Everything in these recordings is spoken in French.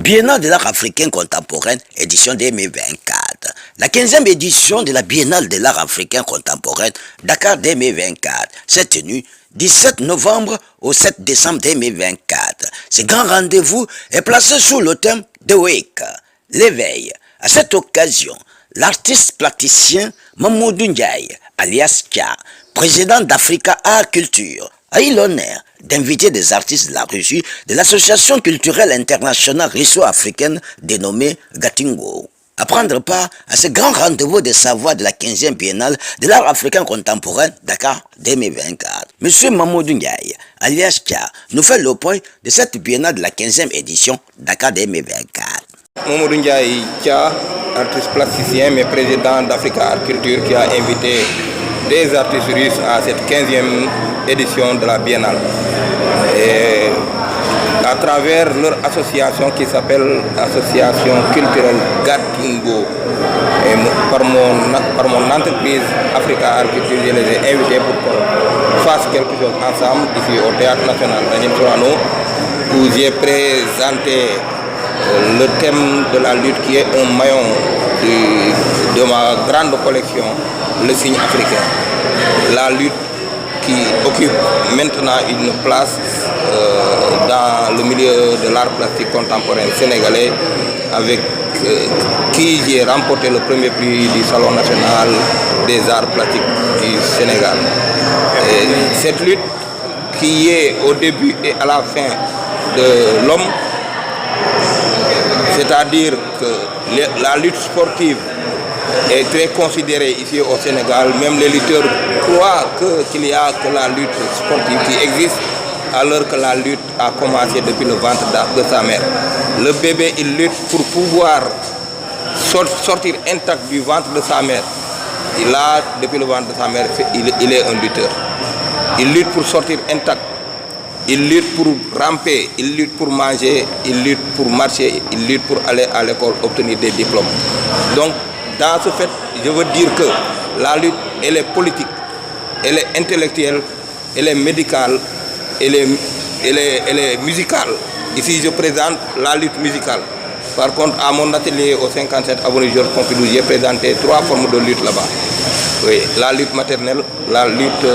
Biennale de l'art africain contemporain, édition 2024. La 15e édition de la Biennale de l'art africain contemporain, Dakar 2024, s'est tenue 17 novembre au 7 décembre 2024. Ce grand rendez-vous est placé sous le thème The Wake, l'éveil. À cette occasion, l'artiste plasticien Mamoudou Ndiaye, alias Kia, président d'Africa Art Culture, a eu l'honneur d'inviter des artistes de la Russie de l'association culturelle internationale russo-africaine dénommée Gatingo à prendre part à ce grand rendez-vous des savoirs de la 15e biennale de l'art africain contemporain Dakar 2024. Monsieur Mamoudou Ndiaye, alias Kia, nous fait le point de cette biennale de la 15e édition Dakar 2024. Mamoudou Ndiaye Kia, artiste plasticien mais président d'Africa Art Culture, qui a invité des artistes russes à cette 15e édition de la biennale. Et à travers leur association qui s'appelle Association culturelle Gatingo. Et par mon entreprise Africa Art Culture, je les ai invités pour qu'on fasse quelque chose ensemble ici au Théâtre National Daniel Sorano, où j'ai présenté le thème de la lutte qui est un maillon de ma grande collection, le signe africain. La lutte qui occupe maintenant une place dans le milieu de l'art plastique contemporain sénégalais, avec qui j'ai remporté le premier prix du Salon national des arts plastiques du Sénégal. Et cette lutte qui est au début et à la fin de l'homme, c'est-à-dire que la lutte sportive est très considérée ici au Sénégal. Même les lutteurs croient qu'il y a que la lutte sportive qui existe, alors que la lutte a commencé depuis le ventre de sa mère. Le bébé, il lutte pour pouvoir sortir intact du ventre de sa mère. Et là, depuis le ventre de sa mère, il est un lutteur. Il lutte pour sortir intact. Il lutte pour ramper, il lutte pour manger, il lutte pour marcher, il lutte pour aller à l'école obtenir des diplômes. Donc, dans ce fait, je veux dire que la lutte, elle est politique, elle est intellectuelle, elle est médicale, elle est musicale. Ici, je présente la lutte musicale. Par contre, à mon atelier au 57 avenue Georges Pompidou, j'ai présenté 3 formes de lutte là-bas. Oui, la lutte maternelle, la lutte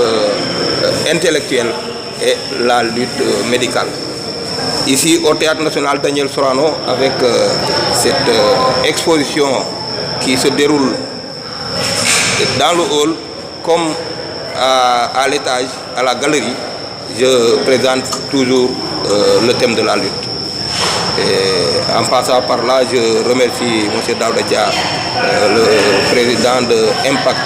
intellectuelle et la lutte médicale. Ici, au Théâtre National Daniel Sorano, avec cette exposition qui se déroule dans le hall comme à l'étage, à la galerie, je présente toujours le thème de la lutte. Et en passant par là, je remercie M. Daouda Dia, le président de Impact,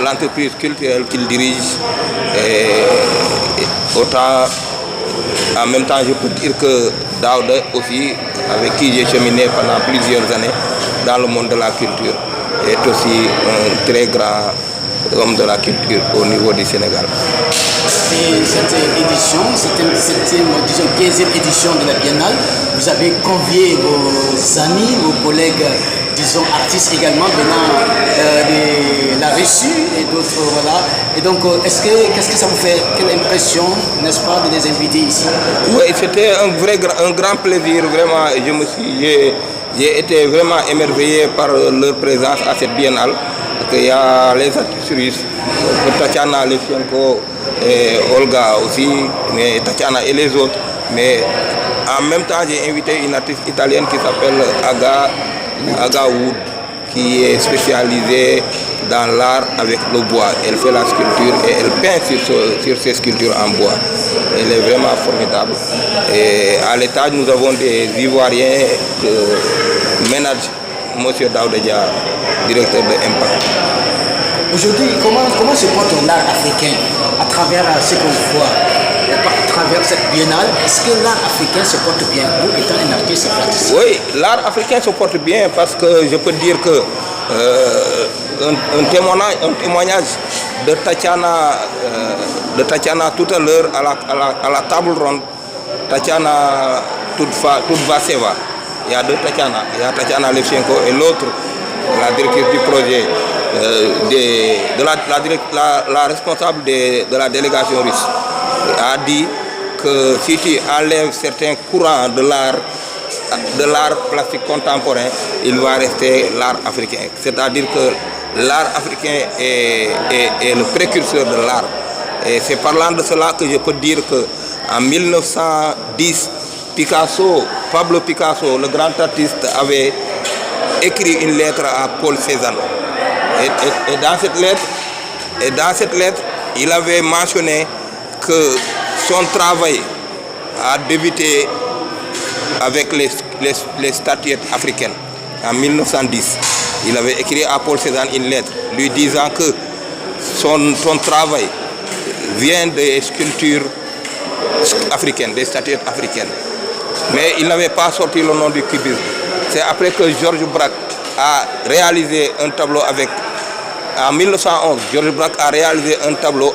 l'entreprise culturelle qu'il dirige. Et autant, en même temps, je peux dire que Daouda aussi, avec qui j'ai cheminé pendant plusieurs années dans le monde de la culture, est aussi un très grand homme de la culture au niveau du Sénégal. Cette édition, cette 15e édition de la Biennale, vous avez convié vos amis, vos collègues, disons artistes également venant de la Russie et d'autres, voilà. Et donc, qu'est-ce que ça vous fait? Quelle impression, n'est-ce pas, de les inviter ici? Oui, c'était un grand plaisir, vraiment. J'ai été vraiment émerveillé par leur présence à cette biennale. Il y a les artistes russes, Tatiana Lefchenko et Olga aussi, mais Tatiana et les autres. Mais en même temps, j'ai invité une artiste italienne qui s'appelle Aga Wood, qui est spécialisée dans l'art avec le bois. Elle fait la sculpture et elle peint sur ses sculptures en bois. Elle est vraiment formidable. Et à l'étage, nous avons des Ivoiriens que ménage M. Daouda Dia, directeur de Impact. Aujourd'hui, comment se porte l'art africain à travers ce qu'on voit, à travers cette biennale? Est-ce que l'art africain se porte bien, vous étant un artiste plasticien? Oui, l'art africain se porte bien parce que je peux dire que un témoignage de Tatiana tout à l'heure à la table ronde, Tatiana Tudvaseva. Il y a 2 Tatiana, il y a Tatiana Levchenko et l'autre, la directrice du projet, la responsable de la délégation russe, a dit que si tu enlèves certains courants de l'art plastique contemporain, il va rester l'art africain. C'est-à-dire que l'art africain est le précurseur de l'art. Et c'est parlant de cela que je peux dire qu'en 1910, Pablo Picasso, le grand artiste, avait écrit une lettre à Paul Cézanne. Et dans cette lettre, il avait mentionné que son travail a débuté avec les statuettes africaines en 1910. Il avait écrit à Paul Cézanne une lettre lui disant que son travail vient des sculptures africaines, des statuettes africaines. Mais il n'avait pas sorti le nom du cubisme. C'est après que Georges Braque a réalisé un tableau en 1911, Georges Braque a réalisé un tableau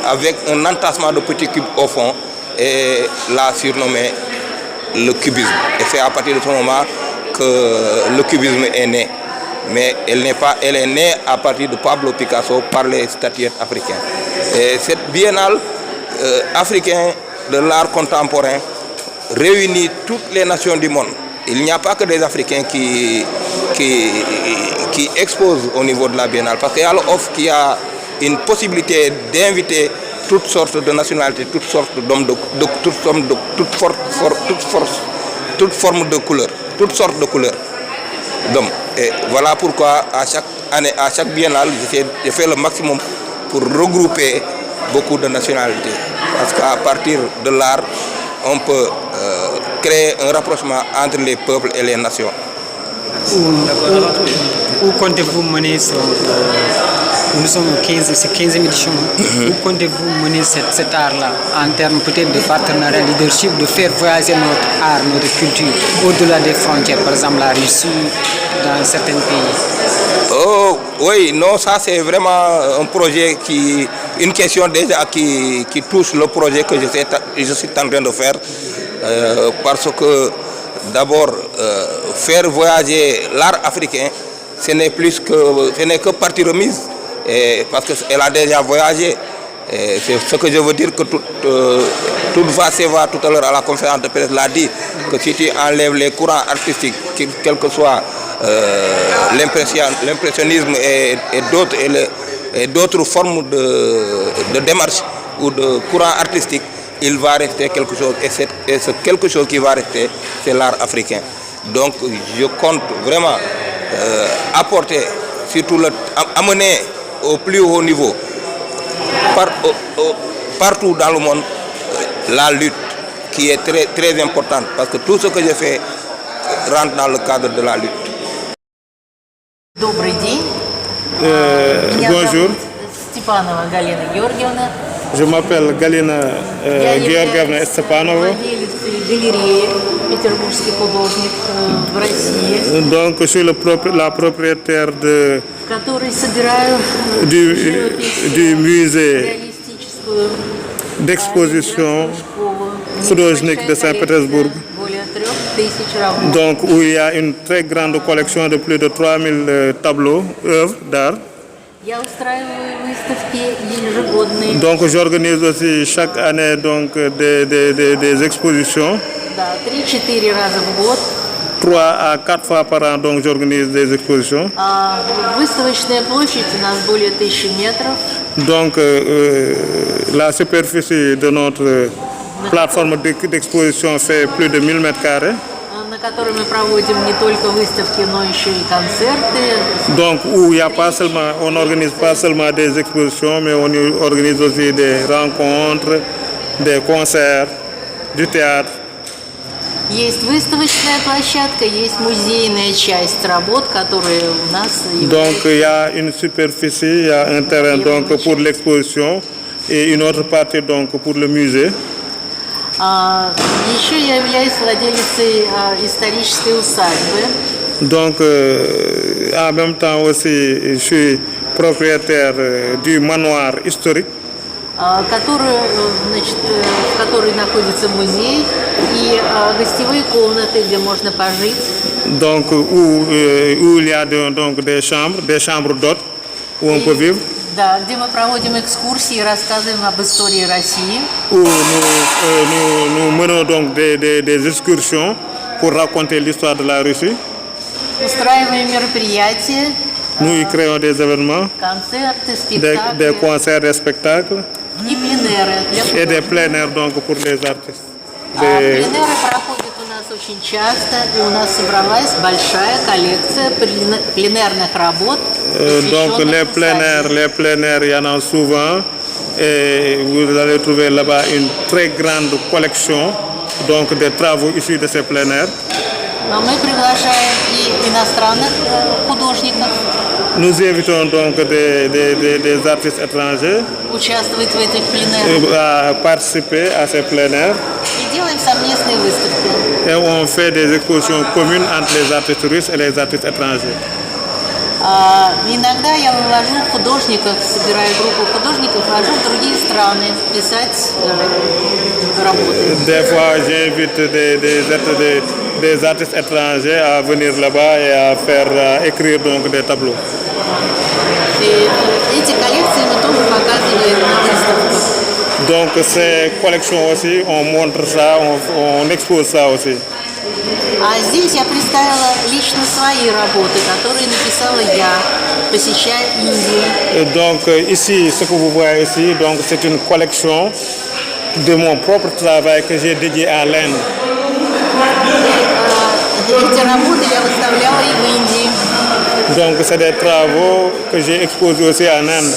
avec un entassement de petits cubes au fond et l'a surnommé le cubisme. Et c'est à partir de ce moment que le cubisme est né. Mais elle est née à partir de Pablo Picasso par les statuettes africaines. Et cette biennale africaine de l'art contemporain réunit toutes les nations du monde. Il n'y a pas que des Africains qui exposent au niveau de la biennale, parce qu'il y a l'offre qui a une possibilité d'inviter toutes sortes de nationalités, toutes sortes d'hommes, toutes formes de couleurs, toutes sortes de couleurs d'hommes. Et voilà pourquoi à chaque année, à chaque biennale, je fais le maximum pour regrouper beaucoup de nationalités. Parce qu'à partir de l'art, on peut créer un rapprochement entre les peuples et les nations. Où comptez-vous mener nous sommes au 15e édition. Où comptez-vous mener cet art-là en termes peut-être de partenariat, leadership, de faire voyager notre art, notre culture au-delà des frontières, par exemple la Russie, dans certains pays? Oh oui, non, ça c'est vraiment un projet une question déjà qui touche le projet que je suis en train de faire. Parce que d'abord, faire voyager l'art africain, ce n'est que partie remise. Parce qu'elle a déjà voyagé. C'est ce que je veux dire que tout va se voir tout à l'heure à la conférence de presse l'a dit, que si tu enlèves les courants artistiques, quel que soit l'impressionnisme et d'autres formes de démarche ou de courant artistique, il va rester quelque chose. Et ce quelque chose qui va rester, c'est l'art africain. Donc je compte vraiment apporter, surtout amener au plus haut niveau, partout dans le monde, la lutte qui est très, très importante. Parce que tout ce que je fais rentre dans le cadre de la lutte. Добрый день. Bonjour. Степанова Галина Георгиевна. Je m'appelle Galina Georgievna Stepanova. Владелец галереи «Петербургский художник» в России. Donc, je suis la propriétaire который собираю du musée реалистическую d'exposition школу. художник de Saint-Pétersbourg. Более 3000 работ. Donc, où il y a une très grande collection de plus de 3000 tableaux, œuvres d'art. Я устраиваю выставки ежегодные. Donc, j'organise aussi chaque année donc, des expositions. Да, 3-4 раза в год. 3 à 4 fois par an, donc j'organise des expositions. Выставочная площадь у нас более 1000 метров. Donc, la superficie de notre plateforme d'exposition fait plus de 1000 mètres carrés. На которой мы проводим не только выставки, но еще и концерты. Donc, où il y a pas seulement, on n'organise pas seulement des expositions, mais on organise aussi des rencontres, des concerts, du théâtre. Есть выставочная площадка, есть музейная часть работ, которые у нас Donc, il y a une superficie, il y a un terrain donc, pour l'exposition et une autre partie donc, pour le musée. Еще я являюсь владелицей исторической усадьбы. Donc, en même temps aussi, je suis propriétaire du manoir historique. В которой находится музей и гостевые комнаты, где можно пожить. Donc, où il y a donc des chambres d'hôtes où on peut vivre. Да, где мы проводим экскурсии и рассказываем об истории России. Où nous menons donc des excursions pour raconter l'histoire de la Russie. Устраиваем мероприятия, Nous y créons des événements, концерты, des спектакли concerts, des spectacles и пленеры для et des художников. plein air donc pour les artistes. Пленеры проходят у нас очень часто, и у нас собралась большая коллекция пленерных работ, Donc посвященных Писателю. les plein air, il y en a souvent. Et vous allez trouver là-bas une très grande collection donc des travaux issus de ces plein air. Но мы приглашаем и иностранных художников Nous invitons donc des artistes étrangers участвовать в этих пленерах à participer à ces plein air. и делаем совместные выставки. Et on fait des expositions communes entre les artistes russes et les artistes étrangers. Иногда я вывожу художников, собираю группу художников, вывожу в другие страны писать работы. Des fois, j'invite des artistes étrangers à venir là-bas et à faire écrire donc des tableaux. И эти коллекции мы тоже показываем на выставках. Donc ces collections aussi, on montre ça, on expose ça aussi. А здесь я представила лично свои работы, которые написала я, посещая Индию. Et donc ici, ce que vous voyez ici, donc c'est une collection de mon propre travail que j'ai dédié à l'Inde. Эти работы я выставляла и в Индии. Donc c'est des travaux que j'ai exposés aussi en Inde.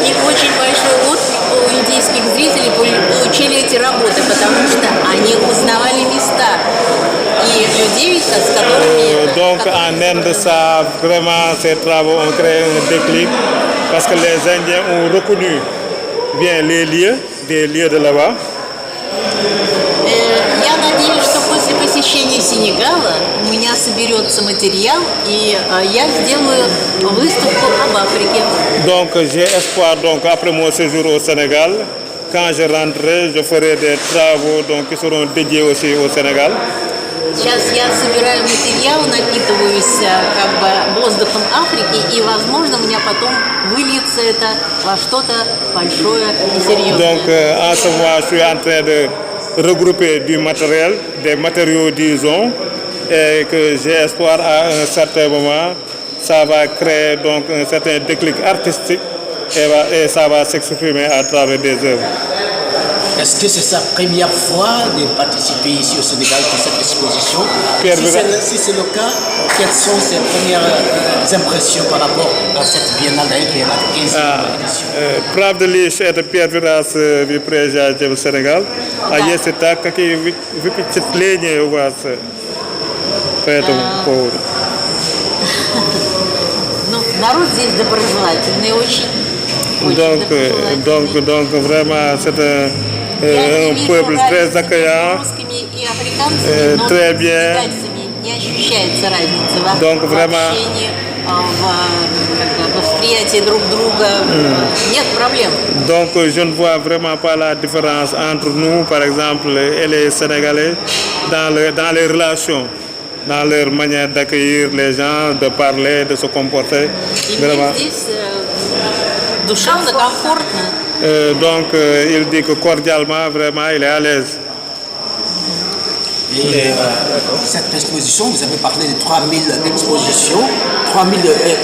И очень большой отклик у индийских зрителей получили эти работы, потому что они узнавали места и людей, с которыми... Donc en Inde, ça vraiment, ces travaux ont créé un déclic parce que les Indiens ont reconnu bien les lieux, des lieux de là-bas. Я надеюсь, что после посещения Сенегала у меня соберется материал, и я сделаю выставку об Африке. Donc j'ai espoir, donc après mon séjour au Sénégal, quand je rentrerai, je ferai des travaux donc, qui seront dédiés aussi au Sénégal. Сейчас я собираю материал, напитываюсь как бы воздухом Африки, и, возможно, у меня потом выльется это во что-то большое и серьезное. Donc en ce moment, je suis en train de regrouper du matériel, des matériaux disons, et que j'ai espoir à un certain moment, ça va créer donc un certain déclic artistique et ça va s'exprimer à travers des œuvres. Est-ce que c'est sa première fois de participer ici au Sénégal pour cette exposition? Pierre Si c'est le cas, quelles sont ses premières impressions par rapport à cette biennale qui est la 15e édition? Правда ли, что это первый раз вы приезжаете в Сенегал? А если так, какие впечатления у вас по этому поводу? Ну, народ здесь доброжелательный очень. Donc vraiment, c'est un peuple très accueillant, très bien. Не ощущается разница в Donc, vraiment, общении, в восприятии друг друга. Нет проблем. Donc je ne vois vraiment pas la différence entre nous, par exemple, et les Sénégalais dans les relations, dans leur manière d'accueillir les gens, de parler, de se comporter. И Vraiment. мне здесь душевно, комфортно. Donc il dit que cordialement, vraiment, il est à l'aise. Et cette exposition, vous avez parlé de 3000 expositions, 3000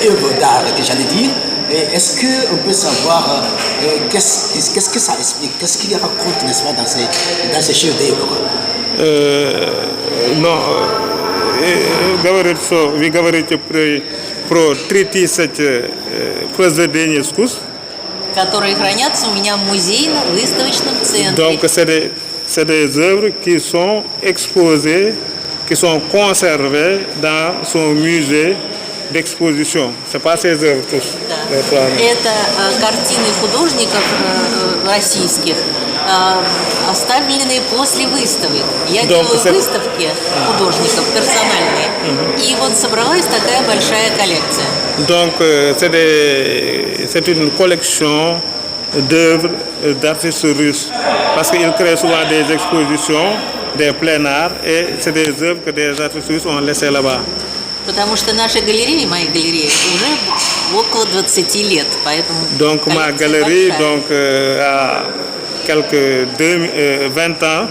œuvres d'art, que j'allais dire. Et est-ce qu'on peut savoir qu'est-ce que ça explique, qu'est-ce qu'il raconte, n'est-ce pas, dans ces chefs-d'œuvre? No, вы говорите про 3000 произведений искусств. Которые хранятся у меня в музейно-выставочном центре. Donc c'est des œuvres qui sont exposées, qui sont conservées dans son musée d'exposition. C'est pas ces œuvres tous. Да. Это картины художников российских, оставленные после выставок. Я делаю выставки художников персональные, и вот собралась такая большая коллекция. Donc c'est une collection d'œuvres d'artistes russes, parce qu'ils créent souvent des expositions, des plein arts, et c'est des œuvres que des artistes russes ont laissées là-bas. Потому что наши галереи, мои галереи, уже около 20 лет, поэтому... Donc ma коллекция galerie большая. donc, a quelques 20 ans,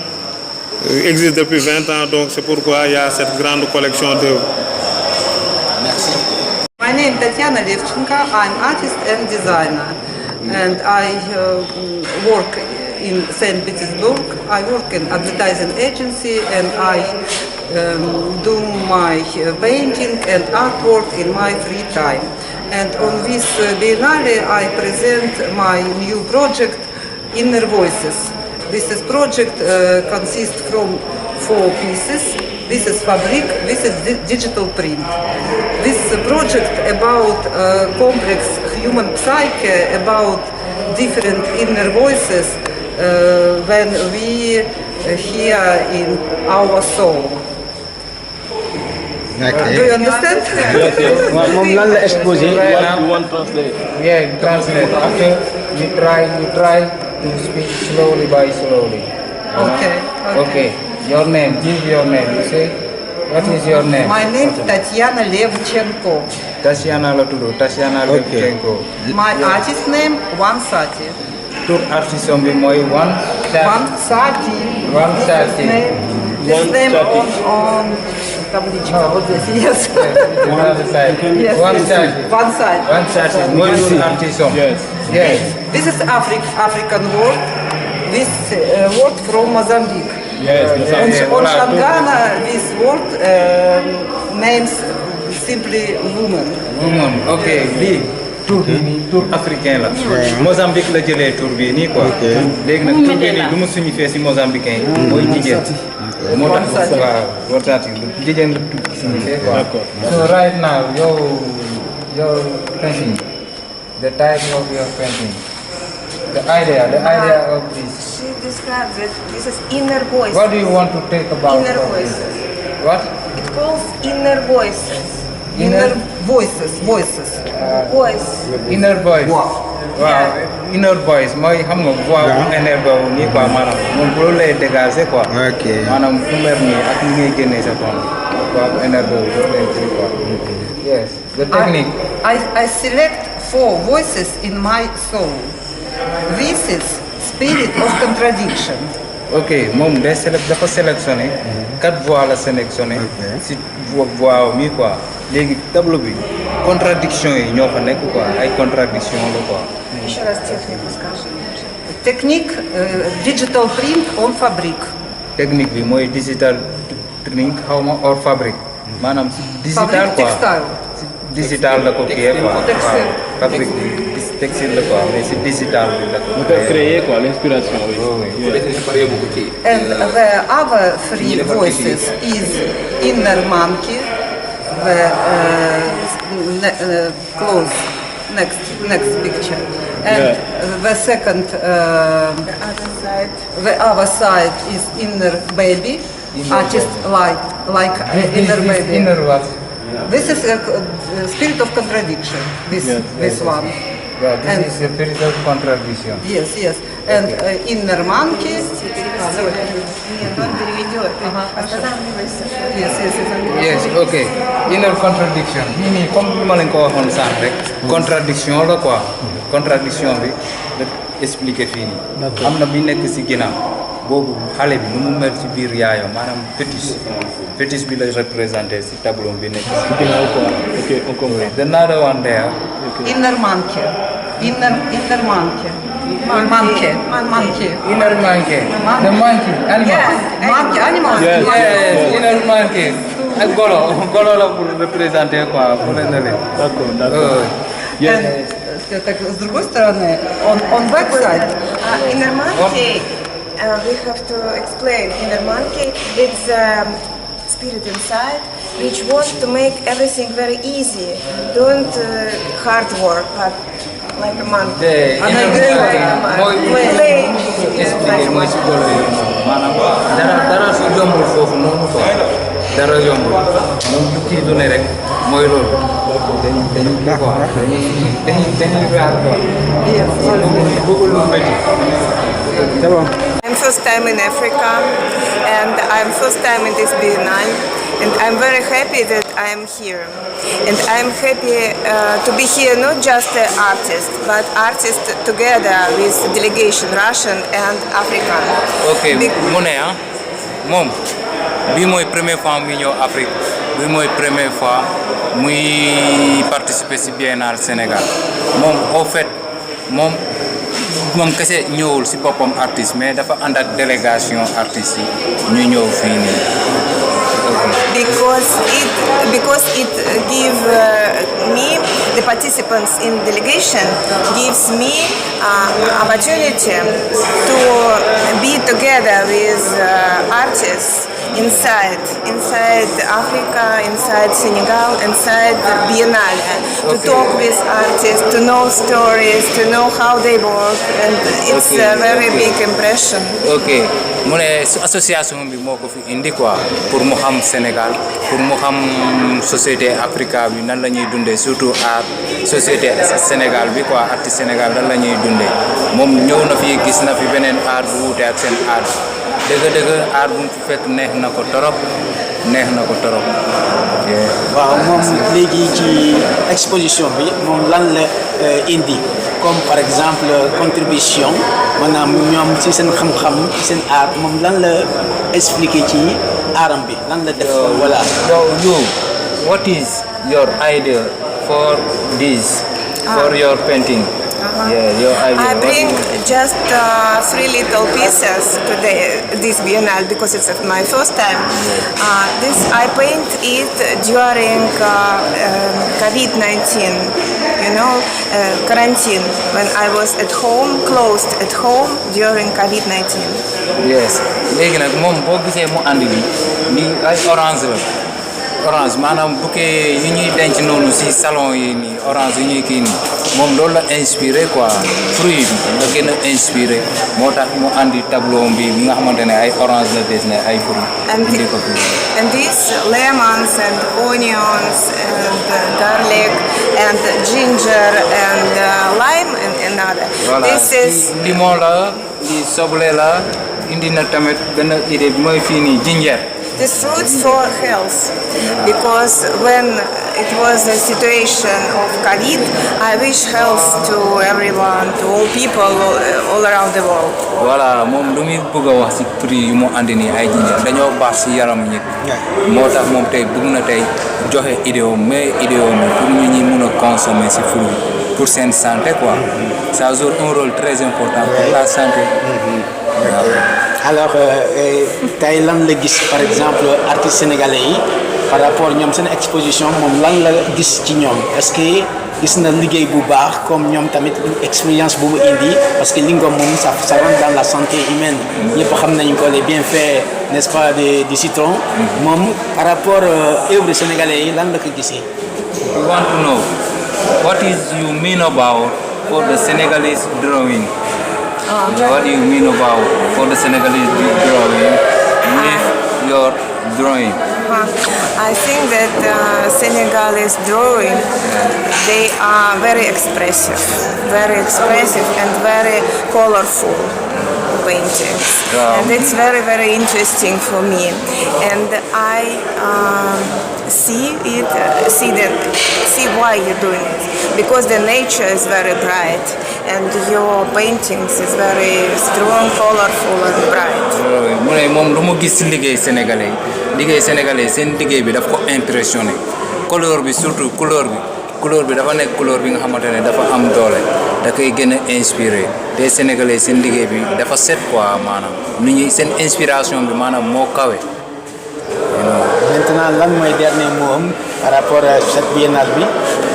existe depuis 20 ans, donc c'est pourquoi il y a cette grande collection d'œuvres. Merci. My name is Tatiana Levchenko. I'm artist and designer, and I work in St. Petersburg. I work in advertising agency, and I do my painting and artwork in my free time. And on this Biennale, I present my new project, Inner Voices. This is project consists from 4 pieces. This is fabric, this is digital print. This project about complex human psyche, about different inner voices when we hear in our soul. Do you understand? moom lan la exposé. You want translate? Yeah, translate. After you try to speak slowly by slowly. Okay. Okay. Your name. Give your name. You say. What is your name? My name is Tatiana Levchenko. Tatiana la tudd. Tatiana Levchenko. My artist name Vansati. Tur artiste bi mooy Vansati. Vansati. This name on табличка вот здесь. Yes. One side. Yes. One side. One side. One side. Mooy tur artiste. Yes. Yes. This is African word. This word from Mozambique. Yes, On Shangana, this word means simply woman. Woman. Okay. Lii tur bi nii tur africain la. Mozambique la jëlee tur bi nii quoi. léegi nag tur bi nii du mu signifié si mozambicain yi. mooy jigéen. moo tax waaw wartaati jigéen la tur signifié quoi. So right now your painting, the type of your painting, the idea of this. She describes it. This is inner voice. What do you want to take about Inner of this? voices. What? It calls inner voices. Inner voices. Voice. Inner voice. waaw inner voice mooy xam nga voix bu énervé wu nii quoi maanaam moom bu loolu lay dégager quoi. ok maanaam fu mer nii ak ni ngay génnee sa ton voix bu énervé wu loolu lay kii quoi. yes the technique. I select 4 voices in my soul. This is spirit of contradiction. ok moom day dafa sélectionné 4 voix la sélectionné. si voix mi quoi léegi tableau bi contradiction yi ñoo fa nekk quoi ay contradiction la quoi. Еще раз технику скажи. Technique digital print on fabric. technique bi mooy digital print xaw ma or fabrique maanaam si digital quoi Textile. si digital la ko kii quoi Textile. waaw fabrique bi textile la quoi mais si digital bi la ko créer quoi l'inspiration. And the other 3 voices is inner monkey, the close next picture, and the second the other side is inner baby. Artist like inner baby. inner what? This is a spirit of contradiction. This one. Yeah, this is a spirit of contradiction. Yes. And inner monkey. Нет, он переведет. Останавливайся. Yes, okay. Inner contradiction. Nii nii comme li ma leen ko waxoon sànq rek. contradiction la quoi. contradiction bi la expliqué fii nii. am na bi nekk si ginnaaw. boobu xale bi nu mu mel ci biir yaayam maanaam fétiche bi la représenté si tableau bi nekk si ginnaaw quoi. ok on comprend. The another one there. Inner monkey. Inner monkey. Monkey. Inner monkey. The monkey. Animal. Monkey, animal. Yes, inner monkey. ak golo la pour représenter quoi pour leen ne leen. D'accord. Так, с другой стороны, on backside. Inner monkey. We have to explain. Inner monkey. It's spirit inside, which wants to make everything very easy. Don't hard work, but like a monkey. Play. expliqué mooy si golo yi maanaam dara su yombul foofu noonu quoi dara yombul moom lu kii du ne rek mooy loolu dañuy quoi dañuy raar quoi bëggul lu métti. I'm first time in Africa and I'm first time in this Biennale And I'm very happy that I'm here. And I'm happy to be here not just an artist, but artists together with delegation Russian and African. Ok, mu ne ah moom bii mooy première fois muy ñëw Afrique bii mooy première fois muy participer ci Biennale Sénégal moom au fait moom kese ñëwul ci boppam artiste mais dafa ànd ak délégation artistes yi ñu ñëw fii nii. Because it gives me, the participants in delegation, gives me opportunity to be together with artists inside Africa, inside Senegal, inside Biennale, to talk with artists, to know stories, to know how they work, and it's a very big impression. Ok. mu ne association bi moo ko fi indi quoi pour mu xam Sénégal pour mu xam société Africa bi nan la ñuy dundee surtout art société Sénégal bi quoi artiste Sénégal nan la ñuy dundee moom ñëw na fi gis na fi beneen art bu wuute ak seen art dëgg art bu mu fi fekk neex na ko torop. waaw moom léegi ci exposition bi moom lan la indi comme par exemple contribution maanaam ñoom ci seen xam-xam ci seen art moom lan la expliquer ci aram bi lan la def voilà. So you, what is your idea for this, for your painting? Yeah, your idea. I bring just 3 little pieces to this Biennale because it's my first time. This I paint it during COVID-19, quarantine, when I was at home, closed at home during COVID-19. Yes. léegi nag moom boo gisee mu andi bi ay orange la. Orange maanaam bouquet yi ñuy denc noonu ci salon yi nii orange yi ñuy kii nii moom loolu la inspiré quoi fruit bi la gën a inspiré moo tax mu andi tableau bi nga xamante ne ay orange la dessiné ay fruit indi ko fi. And these lemons and onions and garlic and ginger and lime and another. Voilà. This is limon la li soble la indi na tamit benn idée bi mooy fii nii ginger. These fruits for health, because when it was a situation of COVID, I wish health to everyone, to all people all around the world. Voilà, moom lu muy bëgg a wax ci prix yu mu andi nii ay ginger dañoo baax ci yaram nit. moo tax moom tey bëgg na tey joxe idéo mais idéo mi pour ñu ñi mun a consommer ci fruit pour seen santé quoi. Ça joue un rôle très important pour la santé. Alors tey lan la gis par exemple artistes sénégalais yi par rapport ñoom seen exposition moom lan la gis ci ñoom est-ce que gis na liggéey bu baax comme ñoom tamit expérience bu mu indi parce que li nga moom ça rentre dans la santé humaine ñëpp xam nañu ko les bienfaits n'est-ce pas du citron moom par rapport œuvre sénégalais yi lan la ko gisee. We want to know what is you mean about for the Senegalese drawing. What do you mean about for the Senegalese drawing with your drawing? I think that Senegalese drawing, they are very expressive and very colorful paintings. And it's very, very interesting for me. And I see why you're doing it. Because the nature is very bright and your paintings is very strong, colorful and bright. mu ne moom lu mu gis ci liggéey sénégalais seen liggéey bi daf ko impressionné couleur bi surtout couleur bi dafa nekk couleur bi nga xamante ne dafa am doole da koy gën a inspiré te sénégalais seen liggéey bi dafa set quoi maanaam nu ñuy seen inspiration bi maanaam moo kawe. Maintenant lan mooy dernier mot par rapport à cette biennale bi.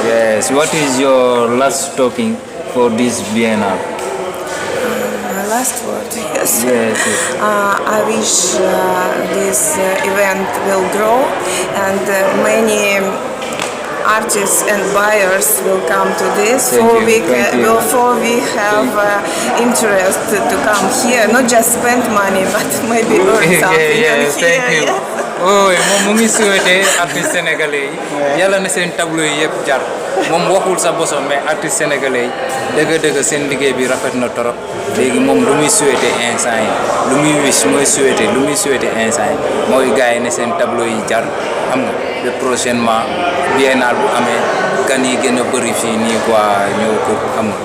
Yes, what is your last talking for this biennale? My last word, yes. Yes. I wish this event will grow and many artists and buyers will come to this. Before we have interest to come here, not just spend money, but maybe earn something. Thank you. Yeah. oui moom mu ngi souhaité artistes sénégalais yi yàlla na seen tableau yi yëpp jar moom waxul sa bosom mais artistes sénégalais yi dëgg seen liggéey bi rafet na torop léegi moom lu muy souhaité instant yi lu muy wish mooy souhaité lu muy souhaité instant yi mooy gars yi ne seen tableau yi jar xam nga de prochainement biennale bu amee gan yi gën a bëri fii nii quoi ñëw ko xam nga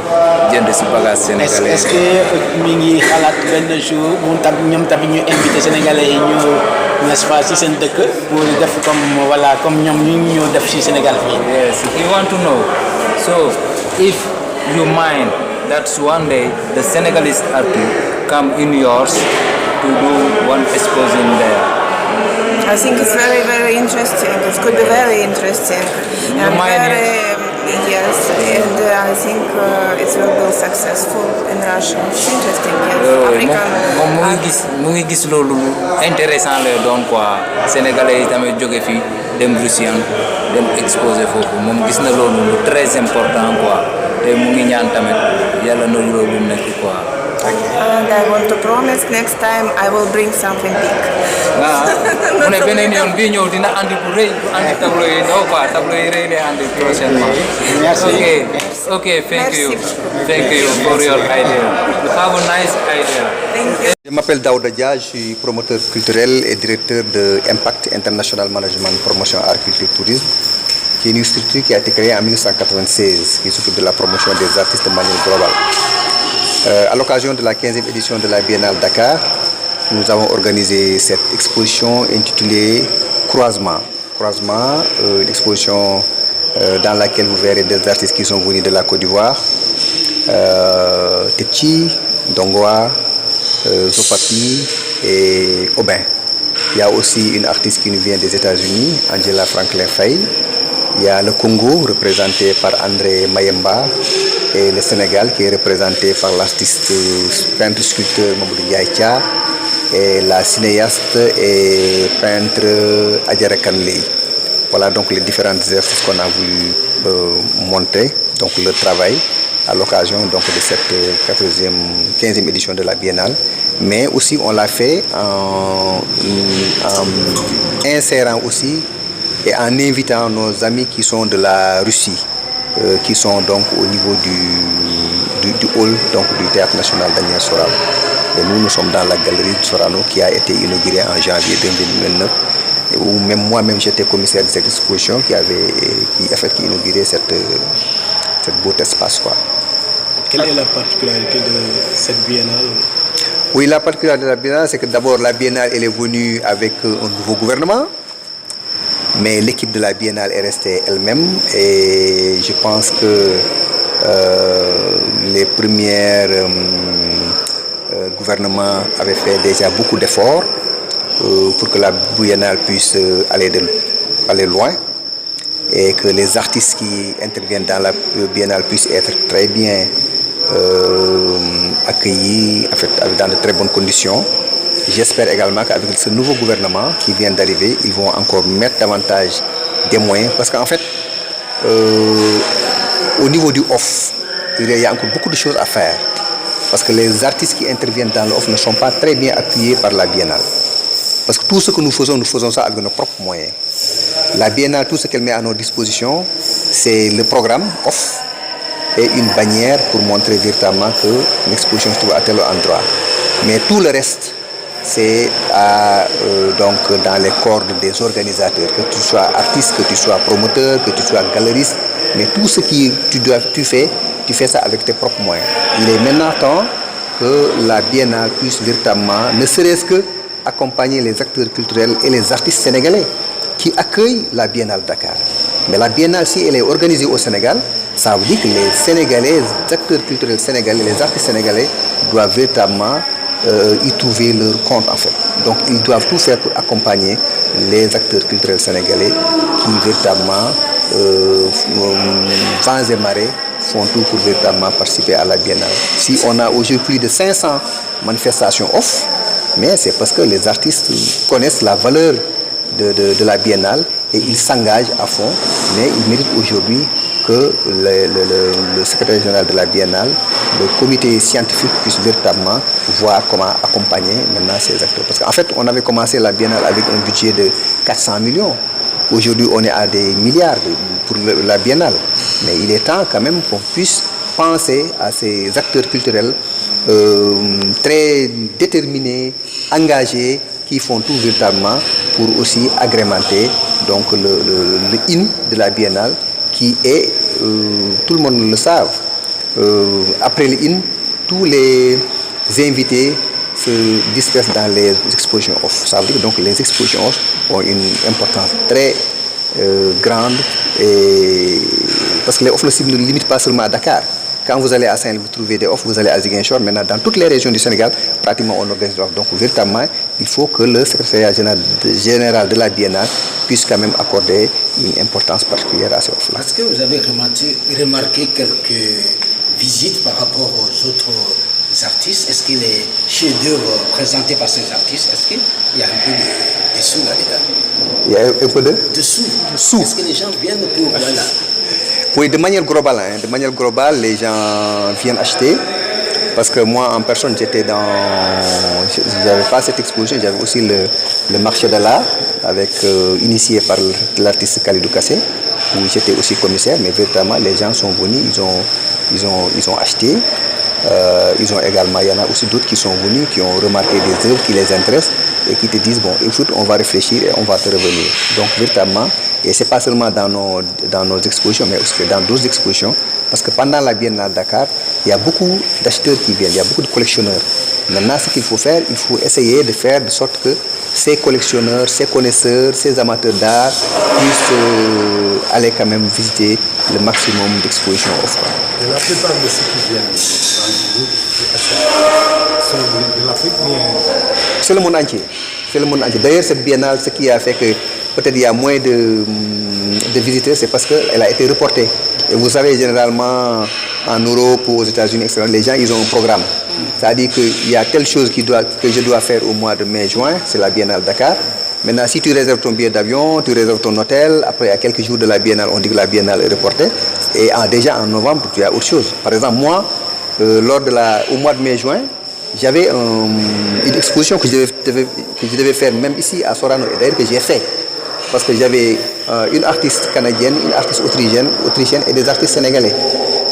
jënd si bagage sénégalais. est-ce que mi ngi xalaat benn jour moom tam ñoom tamit ñu invité sénégalais yi ñu n'est-ce pas si seen dëkk pour def comme voilà comme ñoom ñu ñëw def si Sénégal fii. Yes, if you want to know, so if you mind that one day the Senegalese artists come in yours to do one exposition there. I think it's very interesting. It could be very interesting. You mind yes, and I think it will be successful in Russia. It's interesting. Yes. moom mu ngi gis loolu intéressant lay doon quoi sénégalais yi tamit jóge fii dem Russie dem exposé foofu moom gis na loolu lu très important quoi te mu ngi ñaan tamit yàlla na loolu nekk quoi. And I want to promise next time I will bring something big. mu ne beneen yoon bii ñëw dina andi bu rëy bu andi tableau yi ndaw quoi tableau yi rëy lay andi prochainement. Okay, thank you for your idea. You have a nice idea. Thank you. Je m'appelle Daouda Dia, je suis promoteur culturel et directeur de Impact International Management Promotion Art Culture Tourisme, qui est une structure qui a été créée en 1996, qui s'occupe de la promotion des artistes de manière globale. À l'occasion de la 15e édition de la Biennale Dakar, nous avons organisé cette exposition intitulée Croisement. Croisement, une exposition dans laquelle vous verrez des artistes qui sont venus de la Côte d'Ivoire, Tetchi, Dongoa, Zopapi et Aubin. Il y a aussi une artiste qui nous vient des États-Unis, Angela Franklin Faye. Il y a le Congo représenté par André Mayemba et le Sénégal qui est représenté par l'artiste peintre sculpteur Mamoudou Diaïtia et la cinéaste et peintre Adjara Kanley. Voilà donc les différents exercices qu'on a voulu monter, donc le travail à l'occasion donc de cette 15e édition de la Biennale. Mais aussi on l'a fait en insérant aussi et en invitant nos amis qui sont de la Russie, qui sont donc au niveau du hall donc du Théâtre National Daniel Sorano. Et nous sommes dans la galerie de Sorano qui a été inaugurée en janvier 2029. Où même moi-même j'étais commissaire de cette exposition qui inaugurait cette beau espace quoi. Quelle est la particularité de cette biennale? Oui, la particularité de la biennale, c'est que d'abord la biennale elle est venue avec un nouveau gouvernement, mais l'équipe de la biennale est restée elle-même et je pense que les premiers gouvernements avaient fait déjà beaucoup d'efforts pour que la biennale puisse aller loin et que les artistes qui interviennent dans la biennale puissent être très bien accueillis en fait, dans de très bonnes conditions. J'espère également qu'avec ce nouveau gouvernement qui vient d'arriver, ils vont encore mettre davantage des moyens parce qu'en fait, au niveau du off, il y a encore beaucoup de choses à faire parce que les artistes qui interviennent dans l'off ne sont pas très bien appuyés par la biennale. Parce que tout ce que nous faisons ça avec nos propres moyens. La biennale, tout ce qu'elle met à nos dispositions, c'est le programme off et une bannière pour montrer véritablement que l'exposition se trouve à tel endroit. Mais tout le reste, c'est donc dans les cordes des organisateurs, que tu sois artiste, que tu sois promoteur, que tu sois galeriste, mais tout ce que tu fais ça avec tes propres moyens. Il est maintenant temps que la biennale puisse véritablement, ne serait-ce que accompagner les acteurs culturels et les artistes sénégalais qui accueillent la Biennale Dakar. Mais la Biennale, si elle est organisée au Sénégal, ça veut dire que les Sénégalais, les acteurs culturels sénégalais, les artistes sénégalais doivent véritablement y trouver leur compte en fait. Donc ils doivent tout faire pour accompagner les acteurs culturels sénégalais qui véritablement, vents et marées, font tout pour véritablement participer à la Biennale. Si on a aujourd'hui plus de 500 manifestations off, mais c'est parce que les artistes connaissent la valeur de la Biennale et ils s'engagent à fond, mais ils méritent aujourd'hui que le secrétaire général de la Biennale, le comité scientifique puisse véritablement voir comment accompagner maintenant ces acteurs. Parce qu'en fait, on avait commencé la Biennale avec un budget de 400 millions. Aujourd'hui, on est à des milliards pour la Biennale. Mais il est temps quand même qu'on puisse penser à ces acteurs culturels très déterminés, engagés, qui font tout véritablement pour aussi agrémenter donc le IN de la Biennale, qui est, tout le monde le savent, après le IN, tous les invités se dispersent dans les expositions off. Ça veut dire que donc les expositions off ont une importance très grande, et parce que les off ne se limitent pas seulement à Dakar. Quand vous allez à Saint-Louis, vous trouvez des off, vous allez à Ziguinchor. Maintenant, dans toutes les régions du Sénégal, pratiquement on organise des off. Donc, véritablement, il faut que le secrétariat général de la Biennale puisse quand même accorder une importance particulière à ces off-là. Est-ce que vous avez remarqué quelques visites par rapport aux autres artistes? Est-ce que les chefs-d'œuvre présentés par ces artistes, est-ce qu'il y a un peu de sous là-dedans? Il y a un peu de sous. Est-ce que les gens viennent pour... Voilà. Oui, de manière globale, les gens viennent acheter. Parce que moi, en personne, j'avais pas cette exposition, j'avais aussi le marché de l'art, initié par l'artiste Khalidou Kassé, où j'étais aussi commissaire, mais véritablement, les gens sont venus, ils ont acheté. Il y en a aussi d'autres qui sont venus, qui ont remarqué des œuvres qui les intéressent et qui te disent, bon, écoute, on va réfléchir et on va te revenir. Donc, véritablement, et ce n'est pas seulement dans nos expositions, mais aussi dans d'autres expositions, parce que pendant la Biennale Dakar, il y a beaucoup d'acheteurs qui viennent, il y a beaucoup de collectionneurs. Maintenant, ce qu'il faut faire, il faut essayer de faire de sorte que ces collectionneurs, ces connaisseurs, ces amateurs d'art puissent aller quand même visiter le maximum d'expositions offertes. Et la plupart de ceux qui viennent sont de l'Afrique, mais... C'est le monde entier. C'est le monde entier. D'ailleurs, cette biennale, ce qui a fait que peut-être il y a moins de visiteurs, c'est parce qu'elle a été reportée. Et vous savez, généralement, en Europe ou aux États-Unis, etc., les gens, ils ont un programme. C'est-à-dire qu'il y a telle chose que je dois faire au mois de mai-juin, c'est la Biennale Dakar. Maintenant, si tu réserves ton billet d'avion, tu réserves ton hôtel, après, à quelques jours de la Biennale, on dit que la Biennale est reportée. Et déjà en novembre, tu as autre chose. Par exemple, moi, au mois de mai-juin, j'avais une exposition que je devais faire même ici à Sorano, et d'ailleurs que j'ai fait. Parce que j'avais une artiste canadienne, une artiste autrichienne et des artistes sénégalais.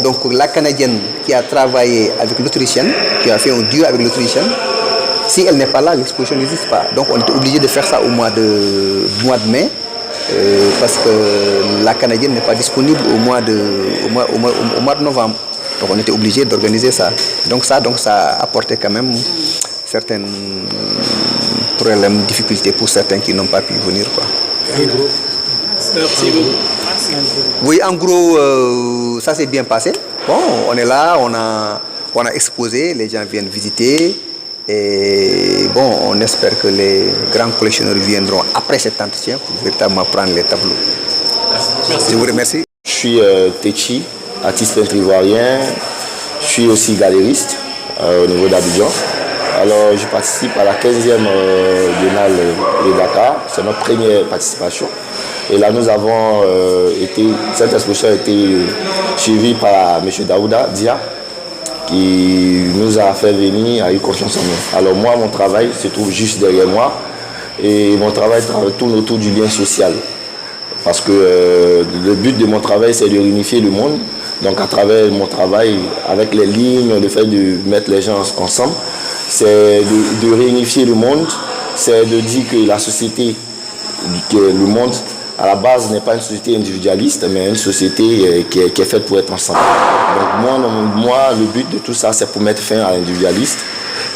Donc la canadienne qui a travaillé avec l'autrichienne, qui a fait un duo avec l'autrichienne, si elle n'est pas là, l'exposition n'existe pas. Donc on était obligé de faire ça au mois de mai, parce que la canadienne n'est pas disponible au mois de novembre. Donc on était obligé d'organiser ça. Donc ça a apporté quand même certains problèmes, difficultés pour certains qui n'ont pas pu venir, quoi. Oui, en gros, ça s'est bien passé. Bon, on est là, on a exposé, les gens viennent visiter. Et bon, on espère que les grands collectionneurs viendront après cet entretien pour véritablement prendre les tableaux. Merci. Je vous remercie. Je suis Techi, artiste peintre ivoirien. Je suis aussi galériste au niveau d'Abidjan. Alors, je participe à la 15e Biennale de Dakar. C'est notre première participation. Et là, nous avons cette exposition a été suivie par M. Daouda Dia, qui nous a fait venir, a eu confiance en nous. Alors moi, mon travail se trouve juste derrière moi. Et mon travail tourne autour du lien social. Parce que le but de mon travail, c'est de réunifier le monde. Donc à travers mon travail, avec les lignes, le fait de mettre les gens ensemble, c'est de réunifier le monde, c'est de dire que la société, que le monde, à la base, n'est pas une société individualiste, mais une société qui est faite pour être ensemble. Donc moi, le but de tout ça, c'est pour mettre fin à l'individualiste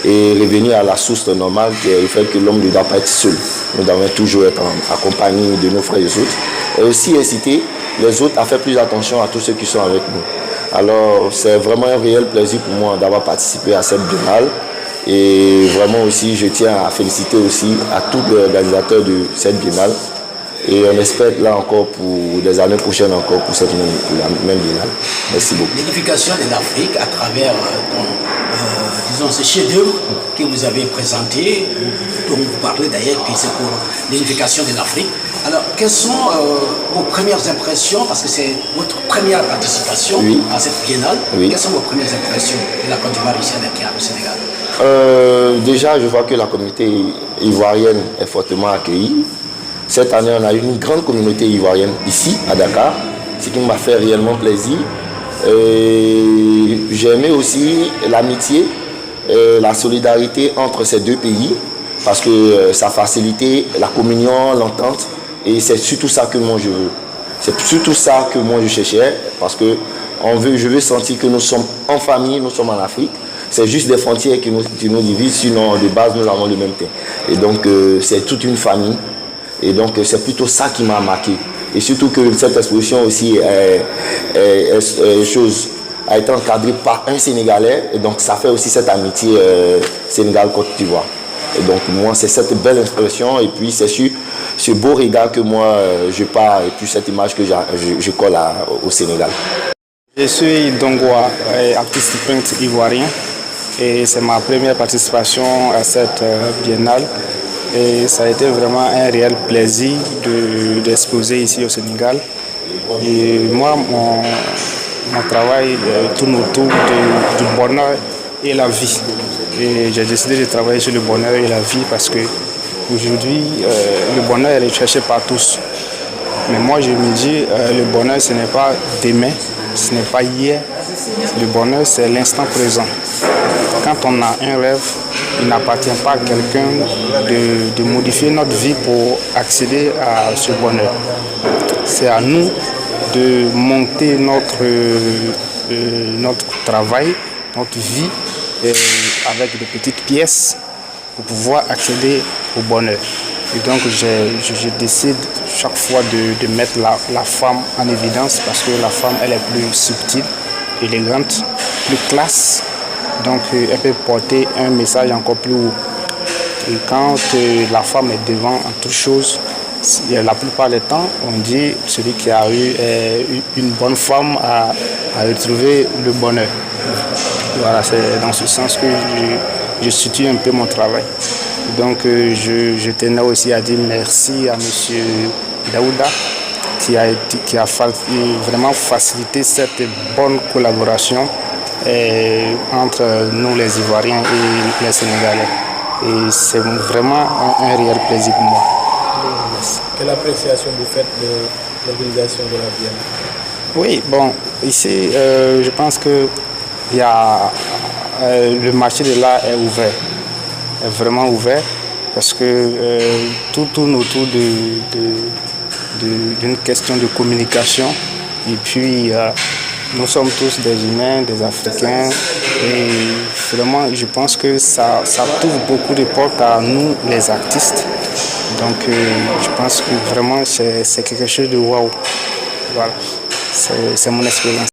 et revenir à la source normale, qui est le fait que l'homme ne doit pas être seul. Nous devons toujours être accompagnés de nos frères et autres. Et aussi inciter les autres à faire plus attention à tous ceux qui sont avec nous. Alors, c'est vraiment un réel plaisir pour moi d'avoir participé à cette biennale. Et vraiment aussi, je tiens à féliciter aussi à tous les organisateurs de cette biennale. Et on espère là encore pour des années prochaines encore pour la même biennale. Merci beaucoup. L'édification de l'Afrique à travers disons, ce chef-d'œuvre que vous avez présenté, dont vous parlez d'ailleurs que c'est pour l'édification de l'Afrique. Alors, quelles sont vos premières impressions, parce que c'est votre première participation à cette biennale, quelles sont vos premières impressions de la Côte d'Ivoire ici à Dakar, au Sénégal? Déjà, je vois que la communauté ivoirienne est fortement accueillie. Cette année, on a eu une grande communauté ivoirienne ici, à Dakar, ce qui m'a fait réellement plaisir. J'ai aimé aussi l'amitié, la solidarité entre ces deux pays, parce que ça facilitait la communion, l'entente, et c'est surtout ça que moi je veux. C'est surtout ça que moi je cherchais, parce que je veux sentir que nous sommes en famille, nous sommes en Afrique. C'est juste des frontières qui nous divisent, sinon de base nous avons le même thème. Et donc c'est toute une famille. Et donc c'est plutôt ça qui m'a marqué. Et surtout que cette exposition aussi a été encadrée par un Sénégalais. Et donc ça fait aussi cette amitié Sénégal-Côte d'Ivoire. Et donc moi c'est cette belle impression. Et puis c'est sur ce beau regard que moi je pars. Et puis cette image que je colle au Sénégal. Je suis Dongwa, artiste peintre ivoirien. Et c'est ma première participation à cette biennale. Et ça a été vraiment un réel plaisir d'exposer ici au Sénégal. Et moi, mon travail tourne autour du bonheur et la vie. Et j'ai décidé de travailler sur le bonheur et la vie parce que aujourd'hui, le bonheur est cherché par tous. Mais moi, je me dis, le bonheur, ce n'est pas demain, ce n'est pas hier. Le bonheur, c'est l'instant présent. Quand on a un rêve, il n'appartient pas à quelqu'un de modifier notre vie pour accéder à ce bonheur. C'est à nous de monter notre travail, notre vie, avec de petites pièces pour pouvoir accéder au bonheur. Et donc je décide chaque fois de mettre la femme en évidence parce que la femme elle est plus subtile, élégante, plus classe. Donc elle peut porter un message encore plus haut. Et quand la femme est devant en toute chose, la plupart du temps, on dit celui qui a eu une bonne femme a retrouvé le bonheur. Voilà, c'est dans ce sens que je situe un peu mon travail. Donc je tenais aussi à dire merci à M. Daouda qui a vraiment facilité cette bonne collaboration entre nous les Ivoiriens et les Sénégalais. Et c'est vraiment un réel plaisir pour moi. Quelle appréciation vous faites de l'organisation de la biennale? Oui, bon, ici, je pense que le marché de l'art est ouvert, est vraiment ouvert, parce que tout tourne autour d'une question de communication. Et puis, nous sommes tous des humains, des Africains, et vraiment, je pense que ça ouvre beaucoup de portes à nous, les artistes. Donc, je pense que vraiment, c'est quelque chose de waouh. Voilà, c'est mon expérience.